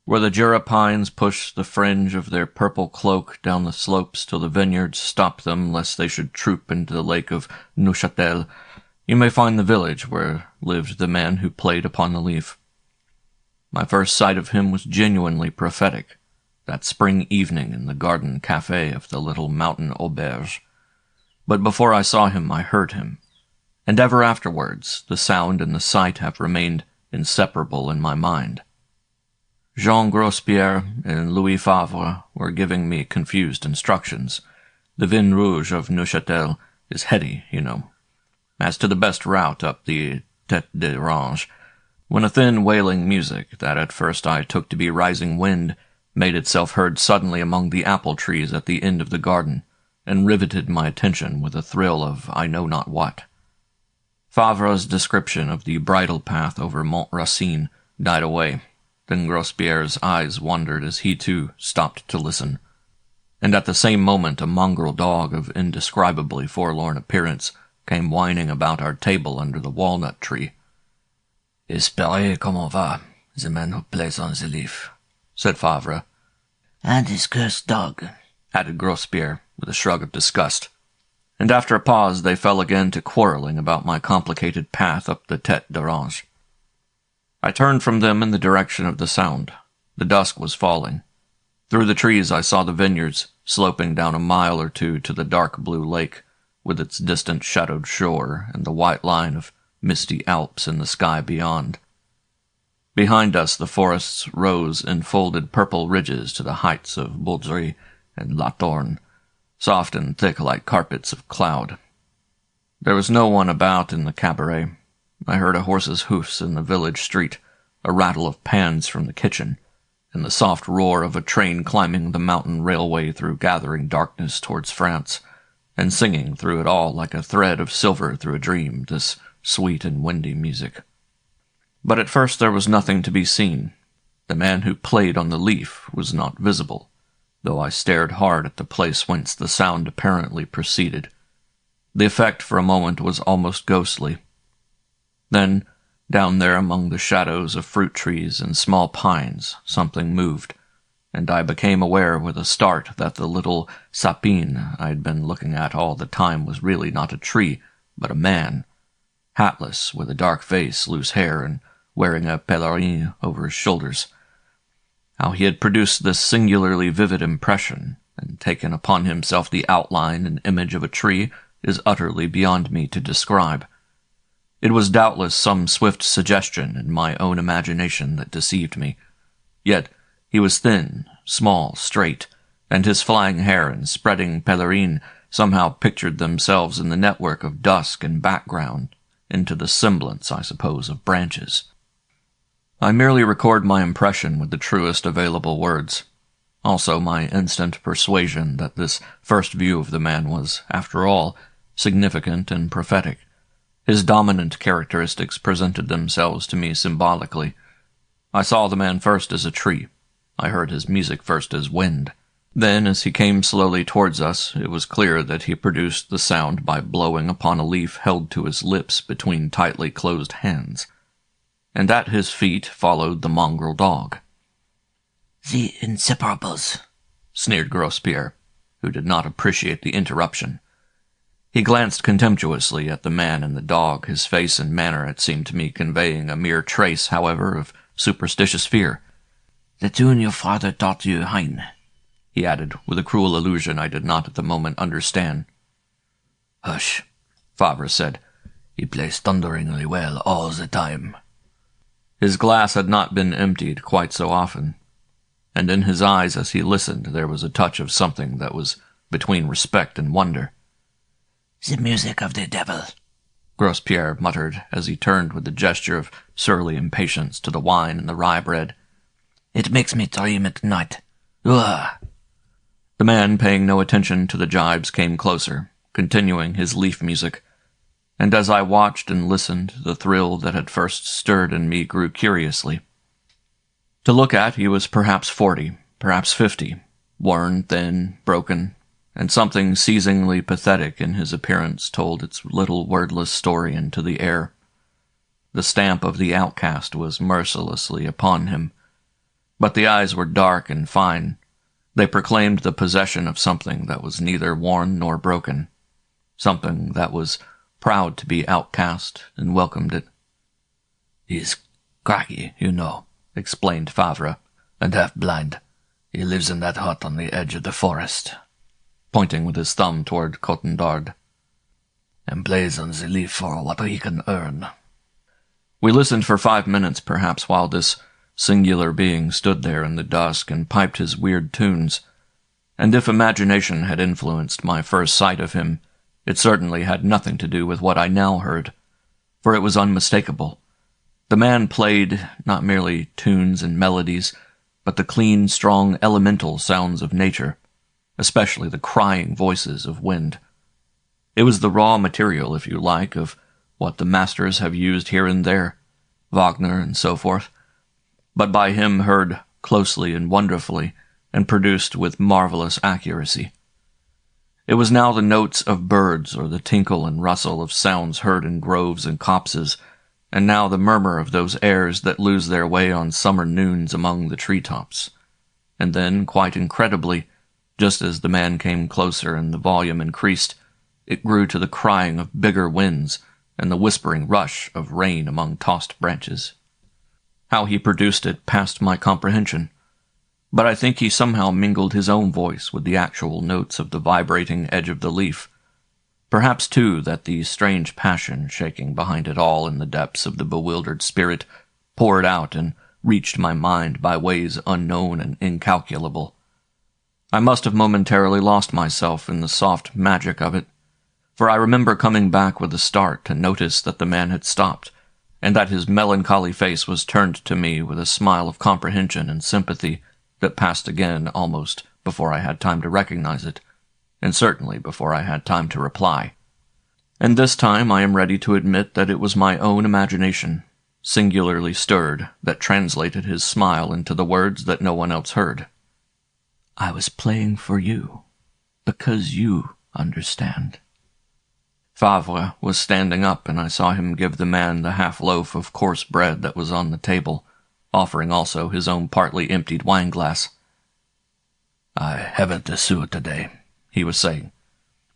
Where the Jura Pines push the fringe of their purple cloak down the slopes till the vineyards stop them lest they should troop into the lake of Neuchâtel, you may find the village where lived the man who played upon the leaf. My first sight of him was genuinely prophetic, that spring evening in the garden café of the little mountain auberge. But before I saw him, I heard him, and ever afterwards the sound and the sight have remained inseparable in my mind. Jean Grospierre and Louis Favre were giving me confused instructions. The vin rouge of Neuchâtel is heady, you know. As to the best route up the Tête d'Orange, when a thin wailing music that at first I took to be rising wind made itself heard suddenly among the apple trees at the end of the garden, and riveted my attention with a thrill of I know not what. Favre's description of the bridle path over Mont Racine died away. Then Grospierre's eyes wandered as he, too, stopped to listen. And at the same moment a mongrel dog of indescribably forlorn appearance came whining about our table under the walnut tree. "Espérez comment va, the man who plays on the leaf," said Favre. "And his cursed dog," added Grospierre, with a shrug of disgust. And after a pause they fell again to quarreling about my complicated path up the Tête d'Orange. I turned from them in the direction of the sound. The dusk was falling. Through the trees I saw the vineyards, sloping down a mile or two to the dark blue lake, with its distant shadowed shore and the white line of misty Alps in the sky beyond. Behind us the forests rose in folded purple ridges to the heights of Baudry and La Tourne, soft and thick like carpets of cloud. There was no one about in the cabaret. I heard a horse's hoofs in the village street, a rattle of pans from the kitchen, and the soft roar of a train climbing the mountain railway through gathering darkness towards France, and singing through it all like a thread of silver through a dream, this sweet and windy music. But at first there was nothing to be seen. The man who played on the leaf was not visible, though I stared hard at the place whence the sound apparently proceeded. The effect for a moment was almost ghostly. Then, down there among the shadows of fruit trees and small pines, something moved, and I became aware with a start that the little sapine I had been looking at all the time was really not a tree, but a man, hatless, with a dark face, loose hair, and wearing a pèlerin over his shoulders. How he had produced this singularly vivid impression, and taken upon himself the outline and image of a tree, is utterly beyond me to describe. It was doubtless some swift suggestion in my own imagination that deceived me. Yet he was thin, small, straight, and his flying hair and spreading pèlerin somehow pictured themselves in the network of dusk and background, into the semblance, I suppose, of branches. I merely record my impression with the truest available words. Also my instant persuasion that this first view of the man was, after all, significant and prophetic. His dominant characteristics presented themselves to me symbolically. I saw the man first as a tree. I heard his music first as wind. Then, as he came slowly towards us, it was clear that he produced the sound by blowing upon a leaf held to his lips between tightly closed hands. And at his feet followed the mongrel dog. "The inseparables," sneered Grospierre, who did not appreciate the interruption. He glanced contemptuously at the man and the dog, his face and manner, it seemed to me, conveying a mere trace, however, of superstitious fear. "The tune your father taught you, Hein," he added, with a cruel allusion I did not at the moment understand. "Hush," Favre said. "He plays thunderingly well all the time." His glass had not been emptied quite so often, and in his eyes as he listened there was a touch of something that was between respect and wonder. "The music of the devil," Grospierre muttered as he turned with a gesture of surly impatience to the wine and the rye bread. "It makes me dream at night. Ugh!" The man, paying no attention to the jibes, came closer, continuing his leaf music, and as I watched and listened, the thrill that had first stirred in me grew curiously. To look at, he was perhaps 40, perhaps 50, worn, thin, broken, and something seizingly pathetic in his appearance told its little wordless story into the air. The stamp of the outcast was mercilessly upon him. But the eyes were dark and fine. They proclaimed the possession of something that was neither worn nor broken, something that was proud to be outcast and welcomed it. "He's craggy, you know," explained Favre, "and half-blind. He lives in that hut on the edge of the forest," pointing with his thumb toward Cotendard, "and plays on the leaf for what he can earn." We listened for 5 minutes, perhaps, while this singular being stood there in the dusk and piped his weird tunes, and if imagination had influenced my first sight of him, it certainly had nothing to do with what I now heard, for it was unmistakable. The man played not merely tunes and melodies, but the clean, strong, elemental sounds of nature, especially the crying voices of wind. It was the raw material, if you like, of what the masters have used here and there, Wagner and so forth, but by him heard closely and wonderfully, and produced with marvelous accuracy. It was now the notes of birds or the tinkle and rustle of sounds heard in groves and copses, and now the murmur of those airs that lose their way on summer noons among the tree-tops. And then, quite incredibly, just as the man came closer and the volume increased, it grew to the crying of bigger winds and the whispering rush of rain among tossed branches. How he produced it passed my comprehension, but I think he somehow mingled his own voice with the actual notes of the vibrating edge of the leaf. Perhaps, too, that the strange passion shaking behind it all in the depths of the bewildered spirit poured out and reached my mind by ways unknown and incalculable. I must have momentarily lost myself in the soft magic of it, for I remember coming back with a start to notice that the man had stopped, and that his melancholy face was turned to me with a smile of comprehension and sympathy that passed again almost before I had time to recognize it, and certainly before I had time to reply. And this time I am ready to admit that it was my own imagination, singularly stirred, that translated his smile into the words that no one else heard. "I was playing for you, because you understand." Favre was standing up, and I saw him give the man the half-loaf of coarse bread that was on the table, offering also his own partly emptied wine-glass. "I haven't a sou today," he was saying,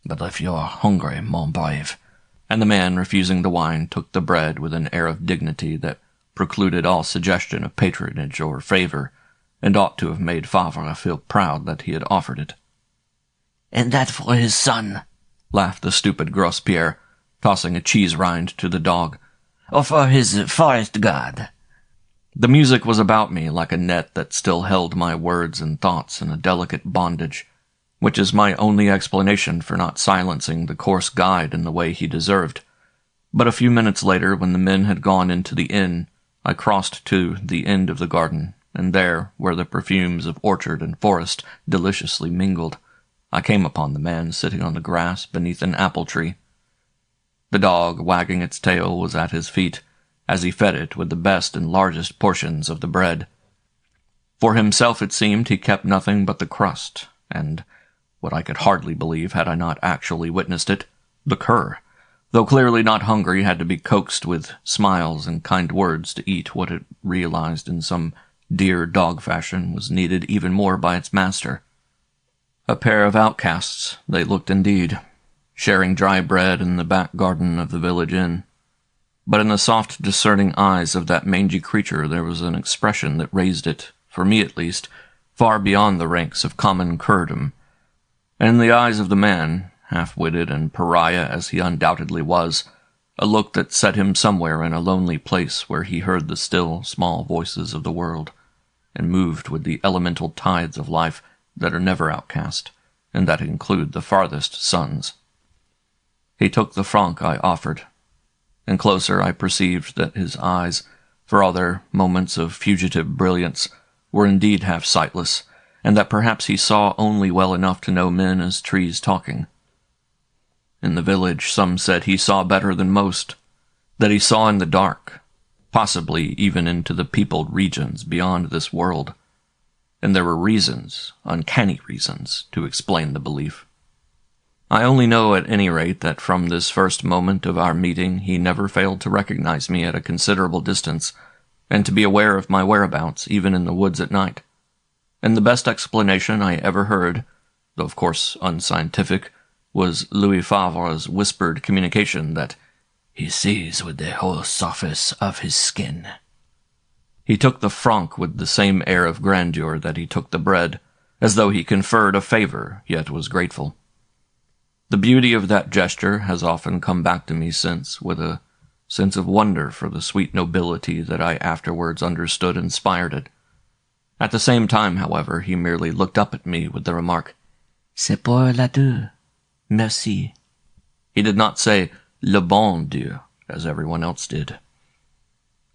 "but if you're hungry, mon brave—" And the man, refusing the wine, took the bread with an air of dignity that precluded all suggestion of patronage or favor, and ought to have made Favre feel proud that he had offered it. "And that for his son," laughed the stupid Grospierre, tossing a cheese rind to the dog. "or for his forest god." The music was about me like a net that still held my words and thoughts in a delicate bondage, which is my only explanation for not silencing the coarse guide in the way he deserved. But a few minutes later, when the men had gone into the inn, I crossed to the end of the garden, and there, where the perfumes of orchard and forest deliciously mingled, I came upon the man sitting on the grass beneath an apple tree. The dog, wagging its tail, was at his feet, as he fed it with the best and largest portions of the bread. For himself, it seemed, he kept nothing but the crust, and, what I could hardly believe had I not actually witnessed it, the cur, though clearly not hungry, had to be coaxed with smiles and kind words to eat what it realized in some dear dog fashion was needed even more by its master. A pair of outcasts, they looked indeed, sharing dry bread in the back garden of the village inn. But in the soft, discerning eyes of that mangy creature there was an expression that raised it, for me at least, far beyond the ranks of common curdom. And in the eyes of the man, half-witted and pariah as he undoubtedly was, a look that set him somewhere in a lonely place where he heard the still, small voices of the world, and moved with the elemental tides of life that are never outcast, and that include the farthest suns. He took the franc I offered, and closer I perceived that his eyes, for all their moments of fugitive brilliance, were indeed half sightless, and that perhaps he saw only well enough to know men as trees talking. In the village some said he saw better than most, that he saw in the dark, possibly even into the peopled regions beyond this world, and there were reasons, uncanny reasons, to explain the belief. I only know at any rate that from this first moment of our meeting he never failed to recognize me at a considerable distance, and to be aware of my whereabouts even in the woods at night. And the best explanation I ever heard, though of course unscientific, was Louis Favre's whispered communication that he sees with the whole surface of his skin. He took the franc with the same air of grandeur that he took the bread, as though he conferred a favor, yet was grateful. The beauty of that gesture has often come back to me since, with a sense of wonder for the sweet nobility that I afterwards understood inspired it. At the same time, however, he merely looked up at me with the remark, "C'est pour la Dieu. Merci." He did not say, "Le bon Dieu," as everyone else did.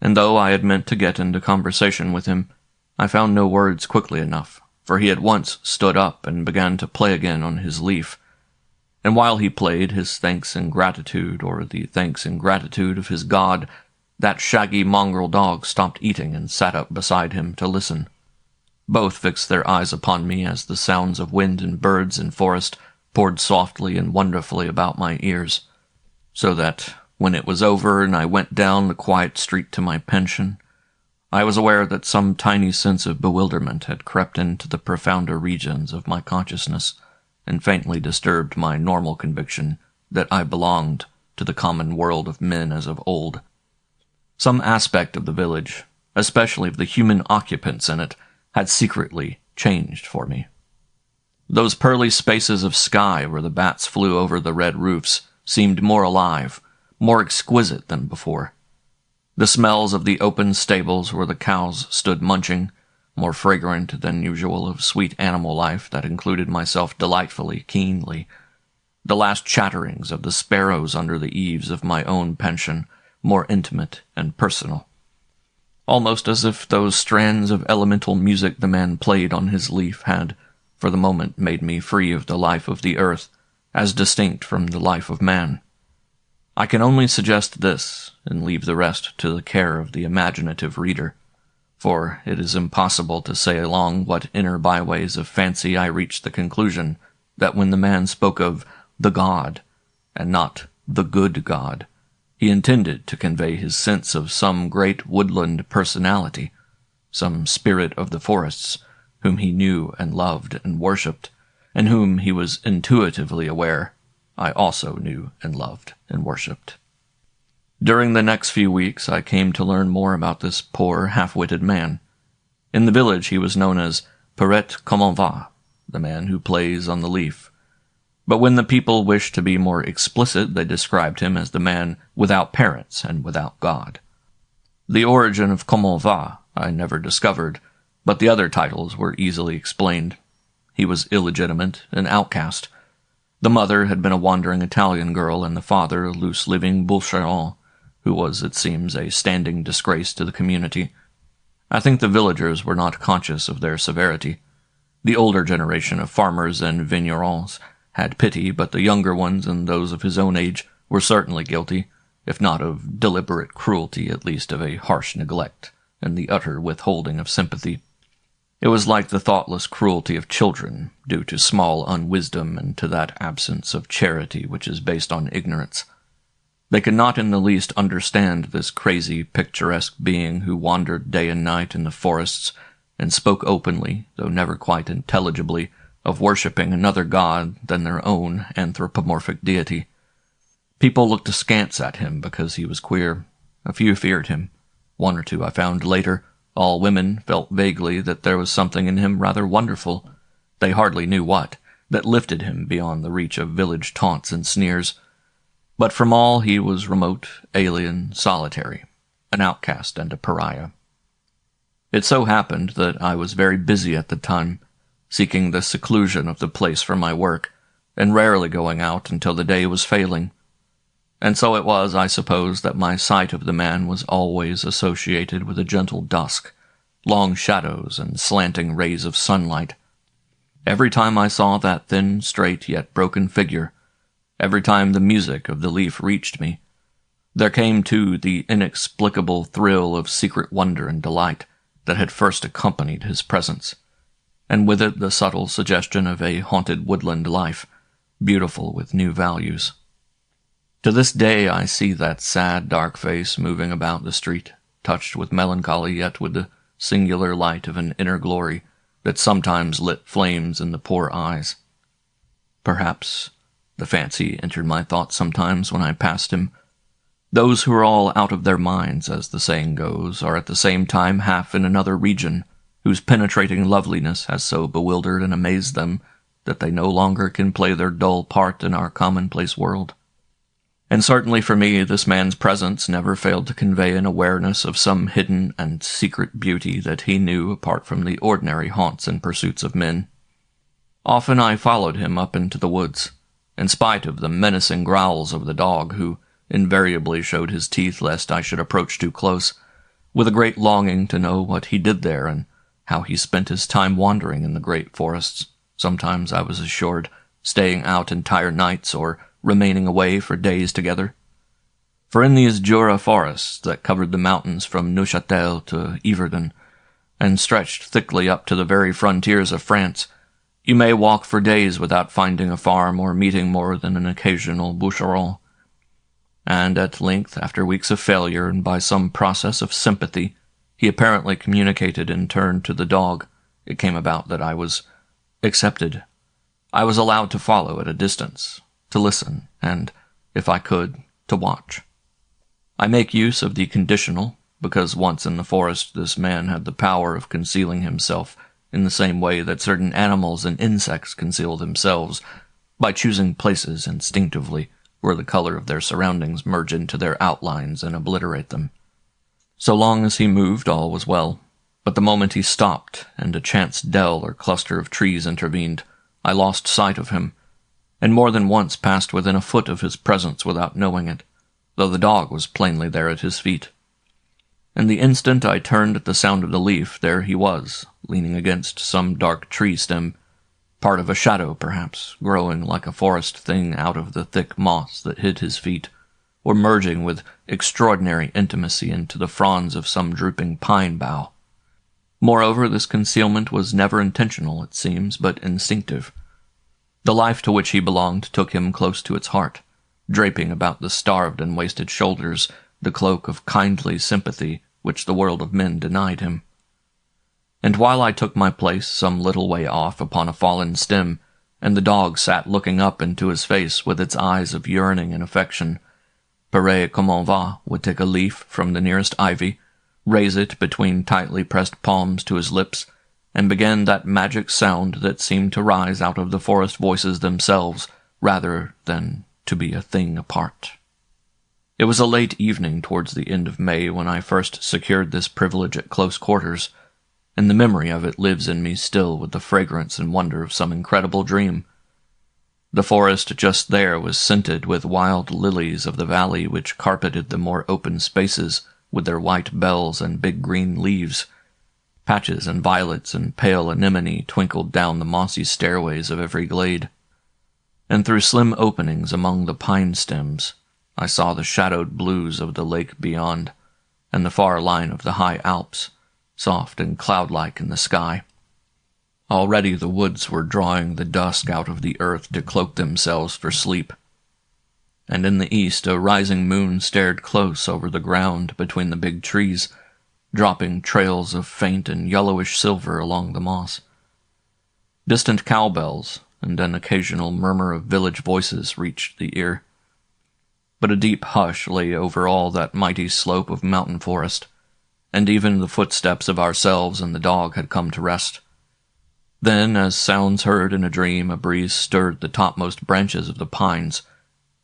And though I had meant to get into conversation with him, I found no words quickly enough, for he at once stood up and began to play again on his leaf. And while he played his thanks and gratitude, or the thanks and gratitude of his God, that shaggy mongrel dog stopped eating and sat up beside him to listen. Both fixed their eyes upon me as the sounds of wind and birds and forest poured softly and wonderfully about my ears, so that, when it was over and I went down the quiet street to my pension, I was aware that some tiny sense of bewilderment had crept into the profounder regions of my consciousness and faintly disturbed my normal conviction that I belonged to the common world of men as of old. Some aspect of the village, especially of the human occupants in it, had secretly changed for me. Those pearly spaces of sky where the bats flew over the red roofs seemed more alive, more exquisite than before. The smells of the open stables where the cows stood munching, more fragrant than usual of sweet animal life that included myself delightfully, keenly. The last chatterings of the sparrows under the eaves of my own pension, more intimate and personal. Almost as if those strands of elemental music the man played on his leaf had, for the moment, made me free of the life of the earth, as distinct from the life of man. I can only suggest this, and leave the rest to the care of the imaginative reader, for it is impossible to say along what inner byways of fancy I reached the conclusion that when the man spoke of the God, and not the good God, he intended to convey his sense of some great woodland personality, some spirit of the forests, whom he knew and loved and worshipped, and whom he was intuitively aware I also knew and loved and worshipped. During the next few weeks I came to learn more about this poor, half-witted man. In the village he was known as Perrette Comment va, the man who plays on the leaf. But when the people wished to be more explicit, they described him as the man without parents and without God. The origin of Comment va I never discovered, but the other titles were easily explained. He was illegitimate, an outcast. The mother had been a wandering Italian girl, and the father a loose-living Boucheron, who was, it seems, a standing disgrace to the community. I think the villagers were not conscious of their severity. The older generation of farmers and vignerons had pity, but the younger ones and those of his own age were certainly guilty, if not of deliberate cruelty, at least of a harsh neglect and the utter withholding of sympathy. It was like the thoughtless cruelty of children, due to small unwisdom and to that absence of charity which is based on ignorance. They could not in the least understand this crazy, picturesque being who wandered day and night in the forests and spoke openly, though never quite intelligibly, of worshipping another god than their own anthropomorphic deity. People looked askance at him because he was queer. A few feared him. One or two I found later. All women felt vaguely that there was something in him rather wonderful. They hardly knew what, that lifted him beyond the reach of village taunts and sneers. But from all he was remote, alien, solitary, an outcast and a pariah. It so happened that I was very busy at the time, seeking the seclusion of the place for my work, and rarely going out until the day was failing. And so it was, I suppose, that my sight of the man was always associated with a gentle dusk, long shadows and slanting rays of sunlight. Every time I saw that thin, straight, yet broken figure, every time the music of the leaf reached me, there came, too, the inexplicable thrill of secret wonder and delight that had first accompanied his presence, and with it the subtle suggestion of a haunted woodland life, beautiful with new values. To this day I see that sad, dark face moving about the street, touched with melancholy, yet with the singular light of an inner glory that sometimes lit flames in the poor eyes. Perhaps the fancy entered my thoughts sometimes when I passed him. Those who are all out of their minds, as the saying goes, are at the same time half in another region, whose penetrating loveliness has so bewildered and amazed them that they no longer can play their dull part in our commonplace world. And certainly for me, this man's presence never failed to convey an awareness of some hidden and secret beauty that he knew apart from the ordinary haunts and pursuits of men. Often I followed him up into the woods, in spite of the menacing growls of the dog, who invariably showed his teeth lest I should approach too close, with a great longing to know what he did there and how he spent his time wandering in the great forests, sometimes, I was assured, staying out entire nights or remaining away for days together. For in these Jura forests that covered the mountains from Neuchâtel to Yverdon, and stretched thickly up to the very frontiers of France, you may walk for days without finding a farm or meeting more than an occasional bûcheron. And at length, after weeks of failure and by some process of sympathy, he apparently communicated in turn to the dog, it came about that I was accepted. I was allowed to follow at a distance, to listen, and, if I could, to watch. I make use of the conditional, because once in the forest this man had the power of concealing himself in the same way that certain animals and insects conceal themselves, by choosing places instinctively where the color of their surroundings merge into their outlines and obliterate them. So long as he moved, all was well, but the moment he stopped and a chance dell or cluster of trees intervened, I lost sight of him, and more than once passed within a foot of his presence without knowing it, though the dog was plainly there at his feet. And the instant I turned at the sound of the leaf, there he was, leaning against some dark tree stem, part of a shadow, perhaps, growing like a forest thing out of the thick moss that hid his feet, or merging with extraordinary intimacy into the fronds of some drooping pine bough. Moreover, this concealment was never intentional, it seems, but instinctive. The life to which he belonged took him close to its heart, draping about the starved and wasted shoulders the cloak of kindly sympathy which the world of men denied him. And while I took my place some little way off upon a fallen stem, and the dog sat looking up into his face with its eyes of yearning and affection, Père Comment Va would take a leaf from the nearest ivy, raise it between tightly pressed palms to his lips, and begin that magic sound that seemed to rise out of the forest voices themselves rather than to be a thing apart. It was a late evening towards the end of May when I first secured this privilege at close quarters, and the memory of it lives in me still with the fragrance and wonder of some incredible dream. The forest just there was scented with wild lilies of the valley which carpeted the more open spaces with their white bells and big green leaves. Patches and violets and pale anemone twinkled down the mossy stairways of every glade. And through slim openings among the pine stems, I saw the shadowed blues of the lake beyond, and the far line of the high Alps, soft and cloud-like in the sky. Already the woods were drawing the dusk out of the earth to cloak themselves for sleep, and in the east a rising moon stared close over the ground between the big trees, dropping trails of faint and yellowish silver along the moss. Distant cowbells and an occasional murmur of village voices reached the ear. But a deep hush lay over all that mighty slope of mountain forest, and even the footsteps of ourselves and the dog had come to rest. Then, as sounds heard in a dream, a breeze stirred the topmost branches of the pines,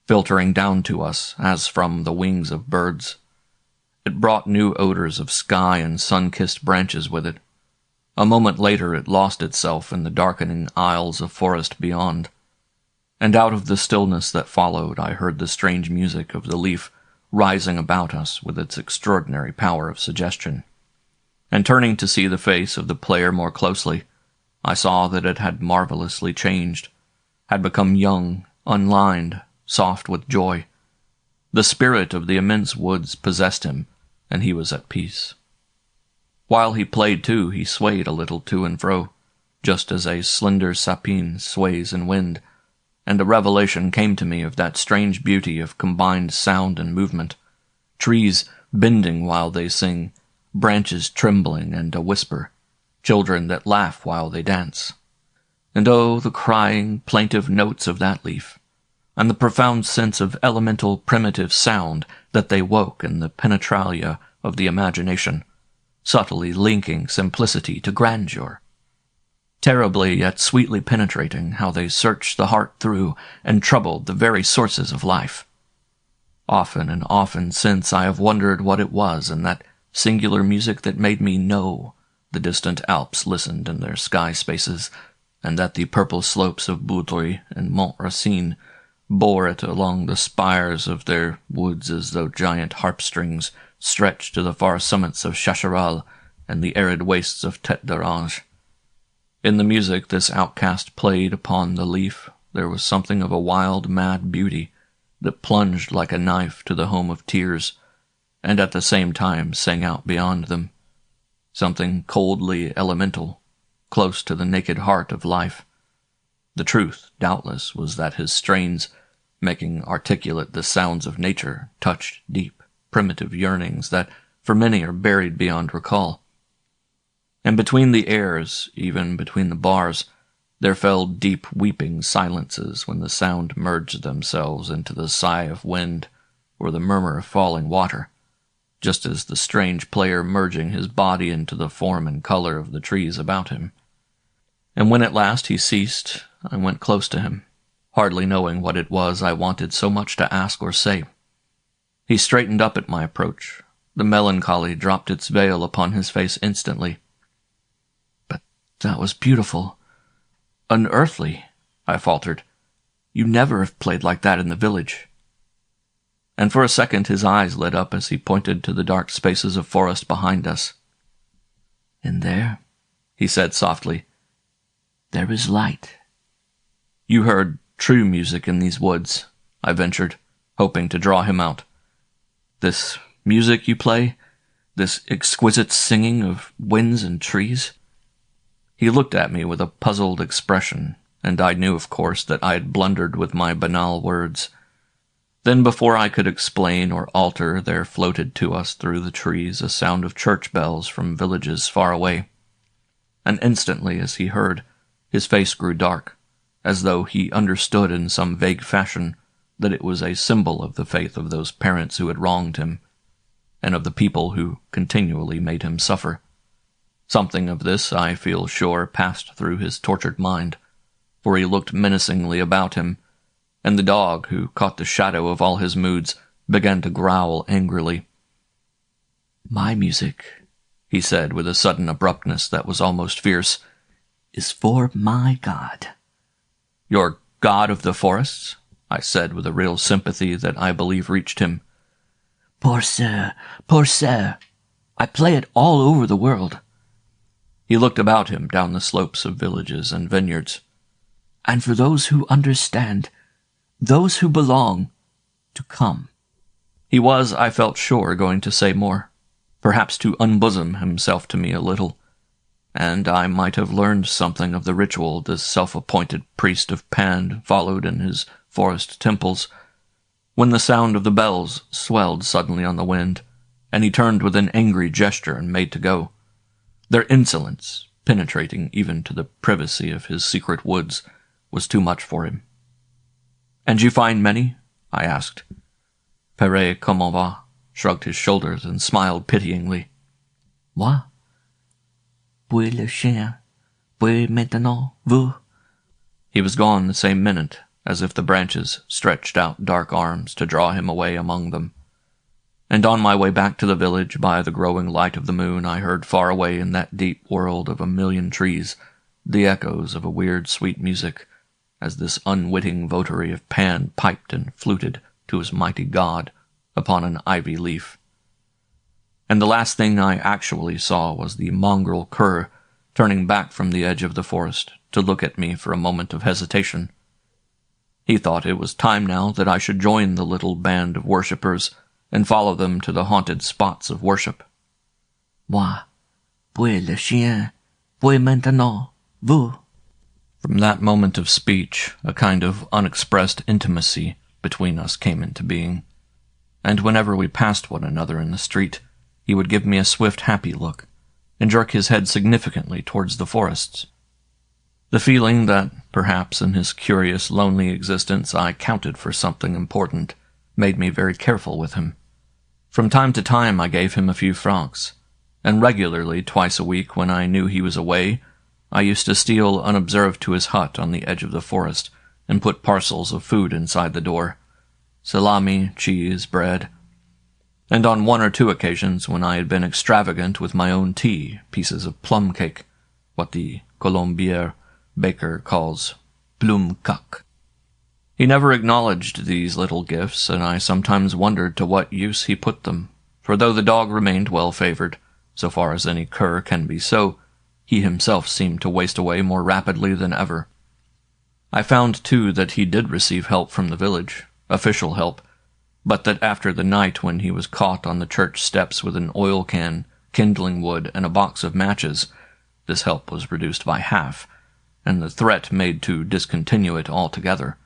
filtering down to us as from the wings of birds. It brought new odors of sky and sun-kissed branches with it. A moment later it lost itself in the darkening aisles of forest beyond, and out of the stillness that followed I heard the strange music of the leaf rising about us with its extraordinary power of suggestion. And turning to see the face of the player more closely, I saw that it had marvelously changed, had become young, unlined, soft with joy. The spirit of the immense woods possessed him, and he was at peace. While he played too, he swayed a little to and fro, just as a slender sapine sways in wind, and a revelation came to me of that strange beauty of combined sound and movement. Trees bending while they sing, branches trembling and a whisper, children that laugh while they dance. And oh, the crying, plaintive notes of that leaf, and the profound sense of elemental primitive sound that they woke in the penetralia of the imagination, subtly linking simplicity to grandeur. Terribly yet sweetly penetrating how they searched the heart through and troubled the very sources of life. Often and often since I have wondered what it was in that singular music that made me know the distant Alps listened in their sky spaces, and that the purple slopes of Boudry and Mont Racine bore it along the spires of their woods as though giant harp-strings stretched to the far summits of Chacharal and the arid wastes of Tête d'Orange. In the music this outcast played upon the leaf there was something of a wild, mad beauty that plunged like a knife to the home of tears, and at the same time sang out beyond them. Something coldly elemental, close to the naked heart of life. The truth, doubtless, was that his strains, making articulate the sounds of nature, touched deep, primitive yearnings that, for many, are buried beyond recall. And between the airs, even between the bars, there fell deep weeping silences when the sound merged themselves into the sigh of wind or the murmur of falling water, just as the strange player merging his body into the form and color of the trees about him. And when at last he ceased, I went close to him, hardly knowing what it was I wanted so much to ask or say. He straightened up at my approach. The melancholy dropped its veil upon his face instantly. "But that was beautiful. Unearthly," I faltered. "You never have played like that in the village." And for a second his eyes lit up as he pointed to the dark spaces of forest behind us. "In there," he said softly, "there is light." "You heard true music in these woods," I ventured, hoping to draw him out. "This music you play, this exquisite singing of winds and trees?" He looked at me with a puzzled expression, and I knew, of course, that I had blundered with my banal words. Then, before I could explain or alter, there floated to us through the trees a sound of church bells from villages far away. And instantly, as he heard, his face grew dark, as though he understood in some vague fashion that it was a symbol of the faith of those parents who had wronged him, and of the people who continually made him suffer. Something of this, I feel sure, passed through his tortured mind, for he looked menacingly about him, and the dog, who caught the shadow of all his moods, began to growl angrily. "My music," he said with a sudden abruptness that was almost fierce, "is for my God." "Your god of the forests?" I said with a real sympathy that I believe reached him. Pour ça. I play it all over the world." He looked about him down the slopes of villages and vineyards. "And for those who understand, those who belong, to come." He was, I felt sure, going to say more, perhaps to unbosom himself to me a little, and I might have learned something of the ritual this self-appointed priest of Pan followed in his forest temples, when the sound of the bells swelled suddenly on the wind, and he turned with an angry gesture and made to go. Their insolence, penetrating even to the privacy of his secret woods, was too much for him. "And you find many?" I asked. Père comment va shrugged his shoulders and smiled pityingly. "Moi? Puis le chien? Puis maintenant vous?" He was gone the same minute, as if the branches stretched out dark arms to draw him away among them. And on my way back to the village by the growing light of the moon, I heard far away in that deep world of a million trees the echoes of a weird sweet music, as this unwitting votary of Pan piped and fluted to his mighty god upon an ivy leaf. And the last thing I actually saw was the mongrel cur turning back from the edge of the forest to look at me for a moment of hesitation. He thought it was time now that I should join the little band of worshippers and follow them to the haunted spots of worship. "Moi, puis le chien, puis maintenant vous." From that moment of speech, a kind of unexpressed intimacy between us came into being, and whenever we passed one another in the street, he would give me a swift, happy look, and jerk his head significantly towards the forests. The feeling that, perhaps in his curious, lonely existence I counted for something important, made me very careful with him. From time to time I gave him a few francs, and regularly, twice a week when I knew he was away, I used to steal unobserved to his hut on the edge of the forest and put parcels of food inside the door: salami, cheese, bread. And on one or two occasions, when I had been extravagant with my own tea, pieces of plum cake, what the Colombier baker calls plumcake. He never acknowledged these little gifts, and I sometimes wondered to what use he put them, for though the dog remained well-favored, so far as any cur can be so, he himself seemed to waste away more rapidly than ever. I found, too, that he did receive help from the village, official help, but that after the night when he was caught on the church steps with an oil can, kindling wood, and a box of matches, this help was reduced by half, and the threat made to discontinue it altogether.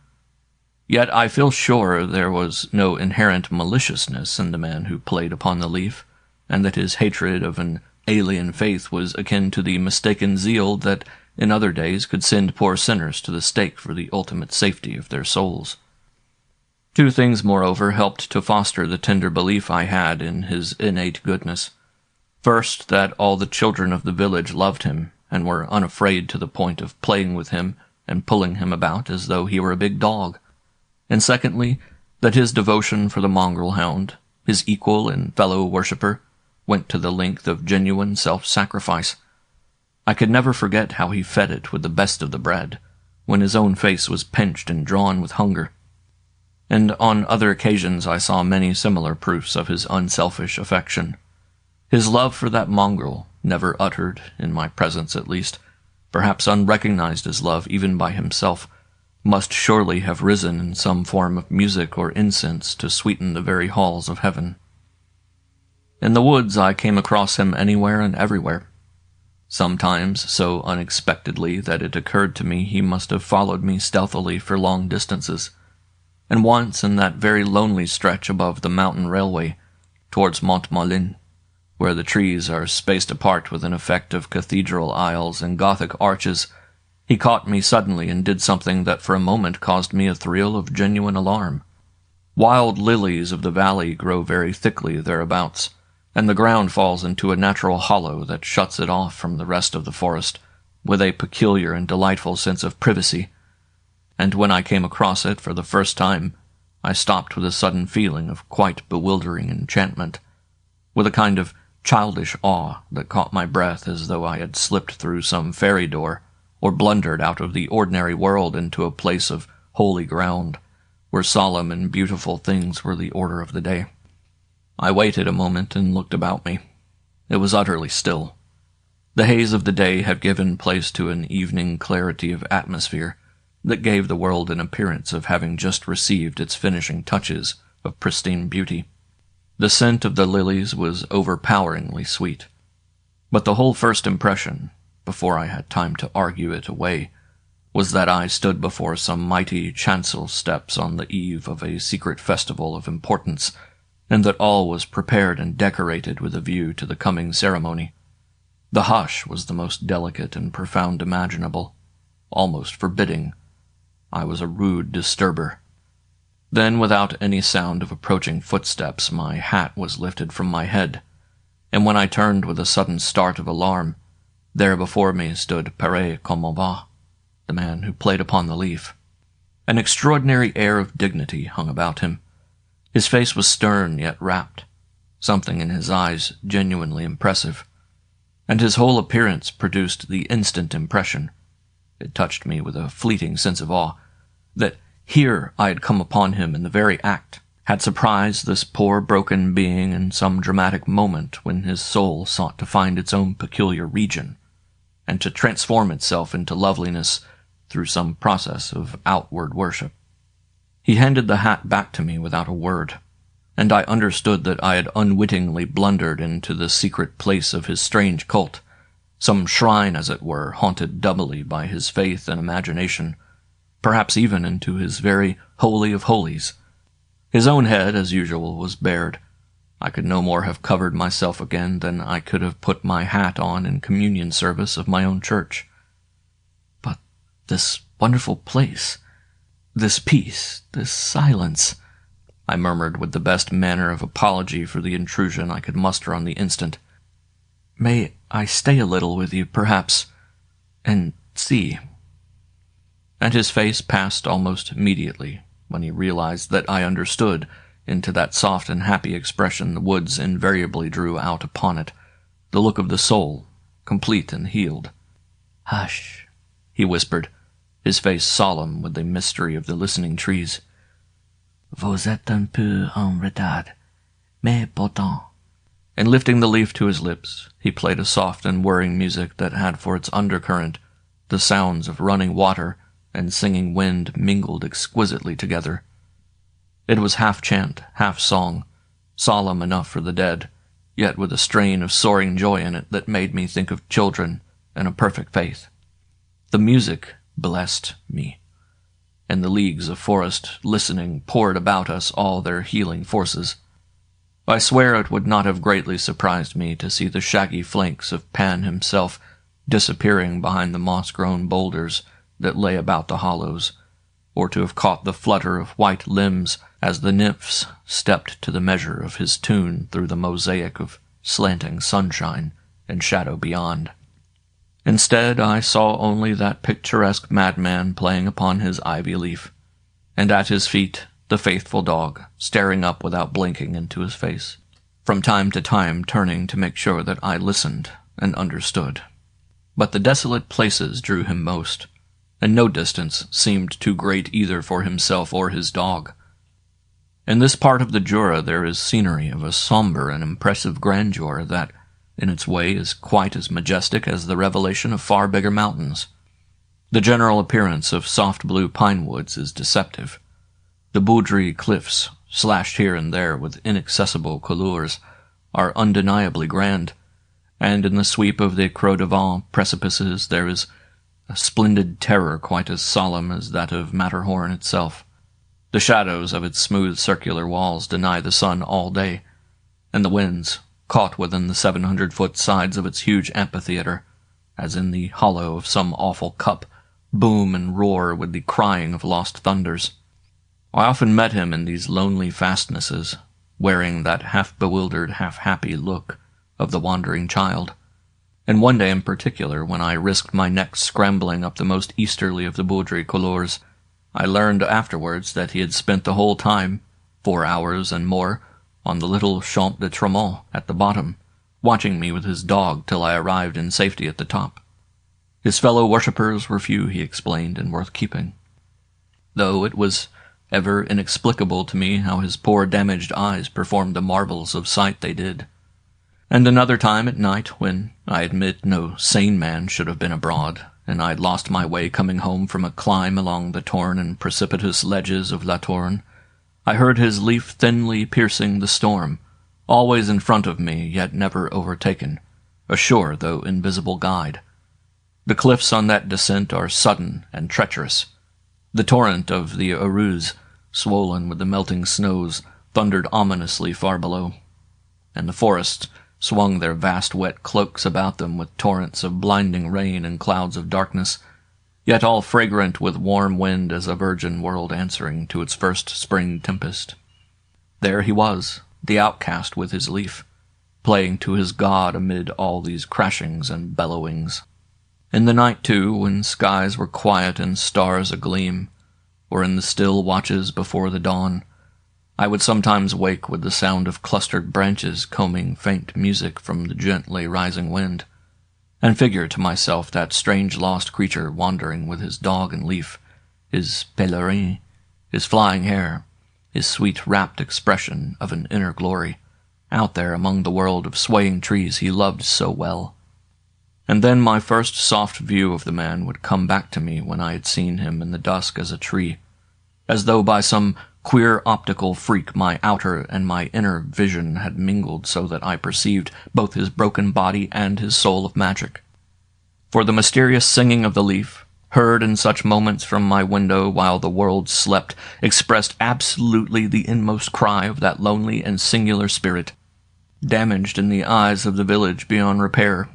Yet I feel sure there was no inherent maliciousness in the man who played upon the leaf, and that his hatred of an alien faith was akin to the mistaken zeal that in other days could send poor sinners to the stake for the ultimate safety of their souls. Two things, moreover, helped to foster the tender belief I had in his innate goodness. First, that all the children of the village loved him, and were unafraid to the point of playing with him and pulling him about as though he were a big dog. And secondly, that his devotion for the mongrel hound, his equal and fellow worshipper, went to the length of genuine self-sacrifice. I could never forget how he fed it with the best of the bread, when his own face was pinched and drawn with hunger. And on other occasions I saw many similar proofs of his unselfish affection. His love for that mongrel, never uttered, in my presence at least, perhaps unrecognized as love even by himself, must surely have risen in some form of music or incense to sweeten the very halls of heaven. In the woods I came across him anywhere and everywhere, sometimes so unexpectedly that it occurred to me he must have followed me stealthily for long distances, and once in that very lonely stretch above the mountain railway, towards Montmalin, where the trees are spaced apart with an effect of cathedral aisles and Gothic arches, he caught me suddenly and did something that for a moment caused me a thrill of genuine alarm. Wild lilies of the valley grow very thickly thereabouts, and the ground falls into a natural hollow that shuts it off from the rest of the forest, with a peculiar and delightful sense of privacy. And when I came across it for the first time, I stopped with a sudden feeling of quite bewildering enchantment, with a kind of childish awe that caught my breath as though I had slipped through some fairy door, or blundered out of the ordinary world into a place of holy ground, where solemn and beautiful things were the order of the day. I waited a moment and looked about me. It was utterly still. The haze of the day had given place to an evening clarity of atmosphere that gave the world an appearance of having just received its finishing touches of pristine beauty. The scent of the lilies was overpoweringly sweet, but the whole first impression, before I had time to argue it away, was that I stood before some mighty chancel steps on the eve of a secret festival of importance, and that all was prepared and decorated with a view to the coming ceremony. The hush was the most delicate and profound imaginable, almost forbidding. I was a rude disturber. Then, without any sound of approaching footsteps, my hat was lifted from my head, and when I turned with a sudden start of alarm, there before me stood Père Commonvat, the man who played upon the leaf. An extraordinary air of dignity hung about him. His face was stern yet rapt, something in his eyes genuinely impressive, and his whole appearance produced the instant impression, it touched me with a fleeting sense of awe, that here I had come upon him in the very act, had surprised this poor broken being in some dramatic moment when his soul sought to find its own peculiar region, and to transform itself into loveliness through some process of outward worship. He handed the hat back to me without a word, and I understood that I had unwittingly blundered into the secret place of his strange cult, some shrine, as it were, haunted doubly by his faith and imagination, perhaps even into his very holy of holies. His own head, as usual, was bared. I could no more have covered myself again than I could have put my hat on in communion service of my own church. But this wonderful place, this peace, this silence, I murmured with the best manner of apology for the intrusion I could muster on the instant. May I stay a little with you, perhaps, and see? And his face passed almost immediately, when he realized that I understood, into that soft and happy expression the woods invariably drew out upon it, the look of the soul, complete and healed. Hush, he whispered, his face solemn with the mystery of the listening trees. Vous êtes un peu en retard, mais pourtant. And lifting the leaf to his lips, he played a soft and whirring music that had for its undercurrent the sounds of running water and singing wind mingled exquisitely together. It was half chant, half song, solemn enough for the dead, yet with a strain of soaring joy in it that made me think of children and a perfect faith. The music blessed me, and the leagues of forest listening poured about us all their healing forces. I swear it would not have greatly surprised me to see the shaggy flanks of Pan himself disappearing behind the moss-grown boulders that lay about the hollows, or to have caught the flutter of white limbs as the nymphs stepped to the measure of his tune through the mosaic of slanting sunshine and shadow beyond. Instead, I saw only that picturesque madman playing upon his ivy leaf, and at his feet the faithful dog staring up without blinking into his face, from time to time turning to make sure that I listened and understood. But the desolate places drew him most, and no distance seemed too great either for himself or his dog. In this part of the Jura there is scenery of a somber and impressive grandeur that, in its way, is quite as majestic as the revelation of far bigger mountains. The general appearance of soft blue pine woods is deceptive. The Boudry cliffs, slashed here and there with inaccessible couleurs, are undeniably grand, and in the sweep of the Croix de Vent precipices there is a splendid terror quite as solemn as that of Matterhorn itself. The shadows of its smooth circular walls deny the sun all day, and the winds, caught within the 700-foot sides of its huge amphitheater, as in the hollow of some awful cup, boom and roar with the crying of lost thunders. I often met him in these lonely fastnesses, wearing that half-bewildered, half-happy look of the wandering child. And one day in particular, when I risked my neck scrambling up the most easterly of the Boudry couleurs, I learned afterwards that he had spent the whole time, 4 hours and more, on the little Champ de Tremont at the bottom, watching me with his dog till I arrived in safety at the top. His fellow worshippers were few, he explained, and worth keeping, though it was ever inexplicable to me how his poor damaged eyes performed the marvels of sight they did. And another time at night, when I admit no sane man should have been abroad, and I had lost my way coming home from a climb along the torn and precipitous ledges of La Tourne, I heard his leaf thinly piercing the storm, always in front of me, yet never overtaken, a sure though invisible guide. The cliffs on that descent are sudden and treacherous. The torrent of the Arouse, swollen with the melting snows, thundered ominously far below, and the forests swung their vast wet cloaks about them with torrents of blinding rain and clouds of darkness, yet all fragrant with warm wind as a virgin world answering to its first spring tempest. There he was, the outcast with his leaf, playing to his God amid all these crashings and bellowings. In the night, too, when skies were quiet and stars agleam, or in the still watches before the dawn, I would sometimes wake with the sound of clustered branches combing faint music from the gently rising wind, and figure to myself that strange lost creature wandering with his dog and leaf, his pèlerin, his flying hair, his sweet rapt expression of an inner glory, out there among the world of swaying trees he loved so well. And then my first soft view of the man would come back to me when I had seen him in the dusk as a tree, as though by some queer optical freak my outer and my inner vision had mingled so that I perceived both his broken body and his soul of magic. For the mysterious singing of the leaf, heard in such moments from my window while the world slept, expressed absolutely the inmost cry of that lonely and singular spirit, damaged in the eyes of the village beyond repair,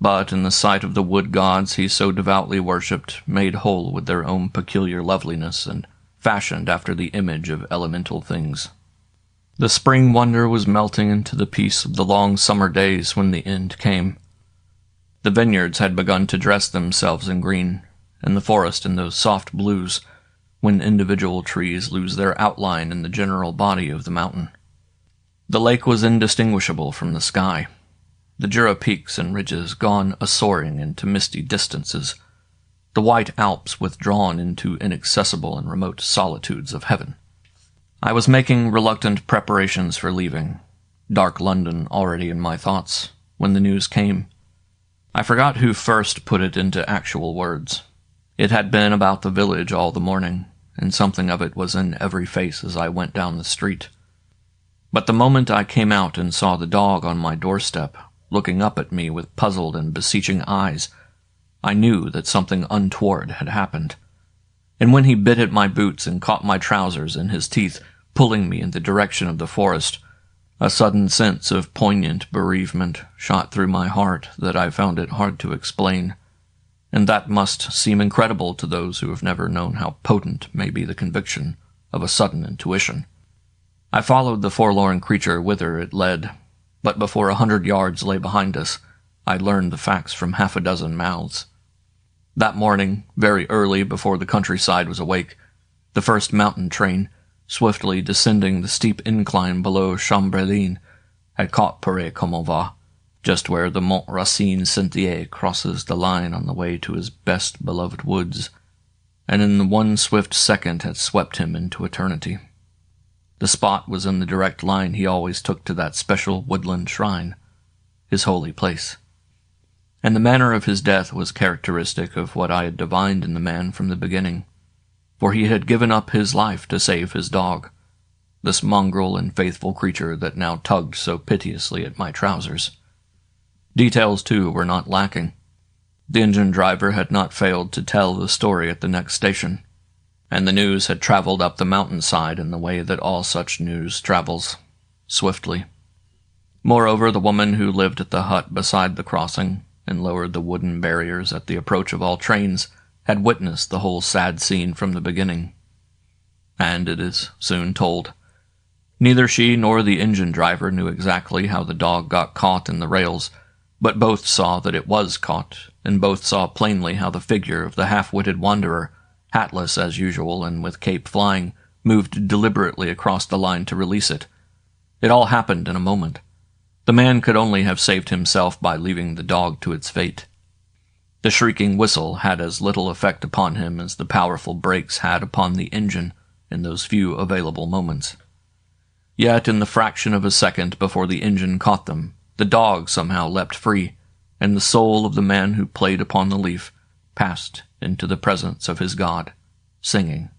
but in the sight of the wood gods he so devoutly worshipped, made whole with their own peculiar loveliness and fashioned after the image of elemental things. The spring wonder was melting into the peace of the long summer days when the end came. The vineyards had begun to dress themselves in green, and the forest in those soft blues, when individual trees lose their outline in the general body of the mountain. The lake was indistinguishable from the sky, the Jura peaks and ridges gone a-soaring into misty distances, the white Alps withdrawn into inaccessible and remote solitudes of heaven. I was making reluctant preparations for leaving, dark London already in my thoughts, when the news came. I forgot who first put it into actual words. It had been about the village all the morning, and something of it was in every face as I went down the street. But the moment I came out and saw the dog on my doorstep, looking up at me with puzzled and beseeching eyes, I knew that something untoward had happened. And when he bit at my boots and caught my trousers in his teeth, pulling me in the direction of the forest, a sudden sense of poignant bereavement shot through my heart that I found it hard to explain, and that must seem incredible to those who have never known how potent may be the conviction of a sudden intuition. I followed the forlorn creature whither it led, but before 100 yards lay behind us, I learned the facts from half a dozen mouths. That morning, very early before the countryside was awake, the first mountain train, swiftly descending the steep incline below Chambrelin, had caught Pere Comova, just where the Mont Racine Sentier crosses the line on the way to his best beloved woods, and in one swift second had swept him into eternity. The spot was in the direct line he always took to that special woodland shrine, his holy place. And the manner of his death was characteristic of what I had divined in the man from the beginning, for he had given up his life to save his dog, this mongrel and faithful creature that now tugged so piteously at my trousers. Details, too, were not lacking. The engine driver had not failed to tell the story at the next station, and the news had traveled up the mountainside in the way that all such news travels, swiftly. Moreover, the woman who lived at the hut beside the crossing and lowered the wooden barriers at the approach of all trains had witnessed the whole sad scene from the beginning. And it is soon told. Neither she nor the engine driver knew exactly how the dog got caught in the rails, but both saw that it was caught, and both saw plainly how the figure of the half-witted wanderer, hatless as usual and with cape flying, moved deliberately across the line to release it. It all happened in a moment. The man could only have saved himself by leaving the dog to its fate. The shrieking whistle had as little effect upon him as the powerful brakes had upon the engine in those few available moments. Yet in the fraction of a second before the engine caught them, the dog somehow leapt free, and the soul of the man who played upon the leaf passed into the presence of his God, singing.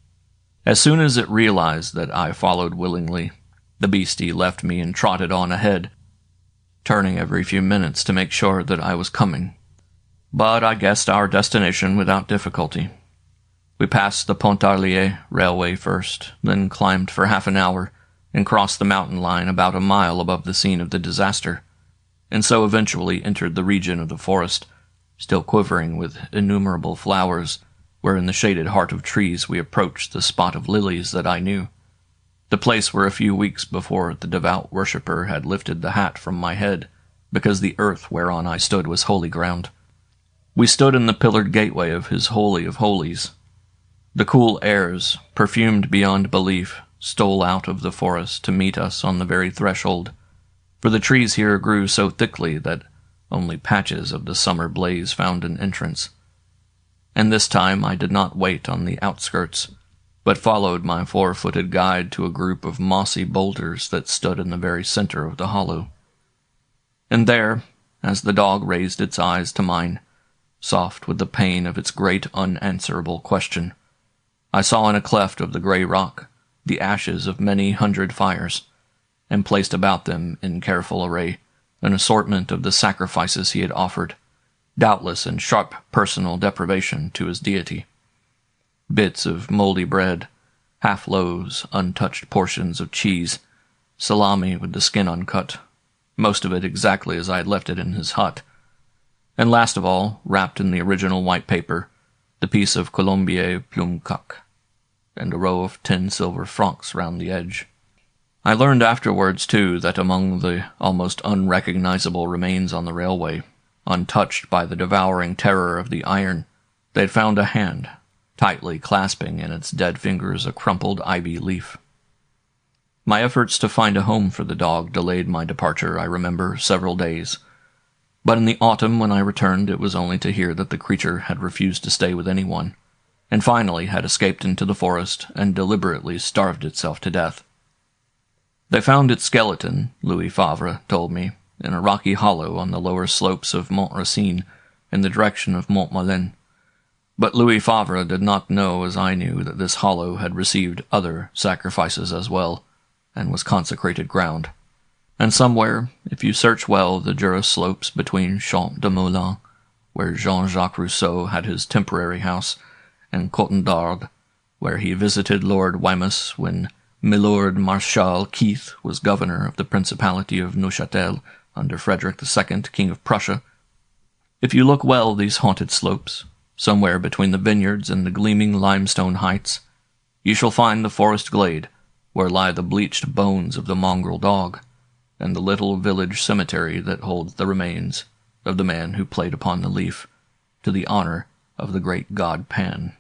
As soon as it realized that I followed willingly, the beastie left me and trotted on ahead, turning every few minutes to make sure that I was coming. But I guessed our destination without difficulty. We passed the Pontarlier railway first, then climbed for half an hour, and crossed the mountain line about a mile above the scene of the disaster, and so eventually entered the region of the forest, still quivering with innumerable flowers, where in the shaded heart of trees we approached the spot of lilies that I knew, the place where a few weeks before the devout worshipper had lifted the hat from my head, because the earth whereon I stood was holy ground. We stood in the pillared gateway of his Holy of Holies. The cool airs, perfumed beyond belief, stole out of the forest to meet us on the very threshold, for the trees here grew so thickly that only patches of the summer blaze found an entrance. And this time I did not wait on the outskirts, but followed my four-footed guide to a group of mossy boulders that stood in the very center of the hollow. And there, as the dog raised its eyes to mine, soft with the pain of its great unanswerable question, I saw in a cleft of the gray rock the ashes of many hundred fires, and placed about them in careful array an assortment of the sacrifices he had offered, doubtless in sharp personal deprivation to his deity. Bits of moldy bread, half-loaves, untouched portions of cheese, salami with the skin uncut, most of it exactly as I had left it in his hut, and last of all, wrapped in the original white paper, the piece of Colombier plume coq, and a row of 10 silver francs round the edge. I learned afterwards, too, that among the almost unrecognizable remains on the railway, untouched by the devouring terror of the iron, they had found a hand, tightly clasping in its dead fingers a crumpled ivy leaf. My efforts to find a home for the dog delayed my departure, I remember, several days. But in the autumn, when I returned, it was only to hear that the creature had refused to stay with anyone, and finally had escaped into the forest and deliberately starved itself to death. They found its skeleton, Louis Favre told me, in a rocky hollow on the lower slopes of Mont Racine in the direction of Montmalin. But Louis Favre did not know, as I knew, that this hollow had received other sacrifices as well, and was consecrated ground. And somewhere, if you search well the Jura slopes between Champs de Moulins, where Jean-Jacques Rousseau had his temporary house, and Cotendard, where he visited Lord Wemyss when Milord Marshal Keith was governor of the Principality of Neuchâtel under Frederick II, King of Prussia. If you look well these haunted slopes, somewhere between the vineyards and the gleaming limestone heights, you shall find the forest glade, where lie the bleached bones of the mongrel dog, and the little village cemetery that holds the remains of the man who played upon the leaf, to the honor of the great god Pan.